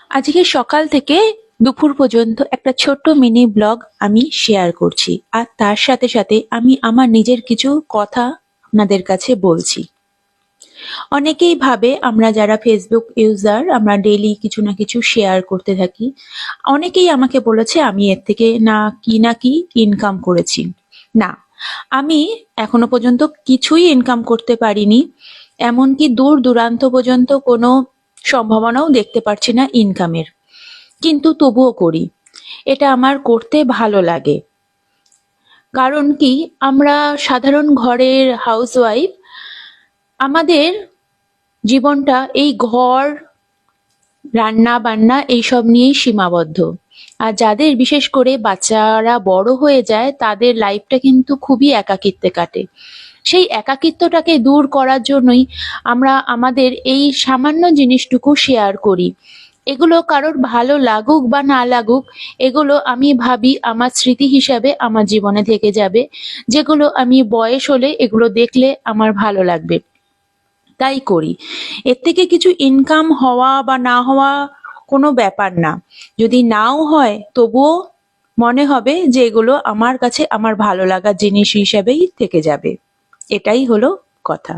আজকে সকাল থেকে দুপুর পর্যন্ত একটা ছোট্ট মিনি ব্লগ আমি শেয়ার করছি, আর তার সাথে সাথে আমি আমার নিজের কিছু কথা আপনাদের কাছে বলছি। অনেকেই ভাবে আমরা যারা ফেসবুক ইউজার আমরা ডেইলি কিছু না কিছু শেয়ার করতে থাকি। অনেকেই আমাকে বলেছে আমি এর থেকে না কি ইনকাম করেছি। না, আমি এখনো পর্যন্ত কিছুই ইনকাম করতে পারিনি, এমনকি দূর দূরান্ত পর্যন্ত কোনো সম্ভাবনাও দেখতে পারছি না ইনকামের। কিন্তু তবুও করি, এটা আমার করতে ভালো লাগে। কারণ কি, আমরা সাধারণ ঘরের হাউসওয়াইফ, আমাদের জীবনটা এই ঘর, রান্না বান্না এইসব নিয়েই সীমাবদ্ধ। আর যাদের বিশেষ করে বাচ্চারা বড় হয়ে যায় তাদের লাইফটা কিন্তু খুবই একাকিত্বে কাটে। সেই একাকিত্বটাকে দূর করার জন্যই আমরা আমাদের এই সামান্য জিনিসটুকু শেয়ার করি। এগুলো কারোর ভালো লাগুক বা না লাগুক, এগুলো আমি ভাবি আমার স্মৃতি হিসাবে আমার জীবনে থেকে যাবে, যেগুলো আমি বয়স হলে এগুলো দেখলে আমার ভালো লাগবে, তাই করি। এর থেকে কিছু ইনকাম হওয়া বা না হওয়া কোনো ব্যাপার না। যদি নাও হয় তবুও মনে হবে যে এগুলো আমার কাছে আমার ভালো লাগার জিনিস হিসেবেই থেকে যাবে। এটাই হলো কথা।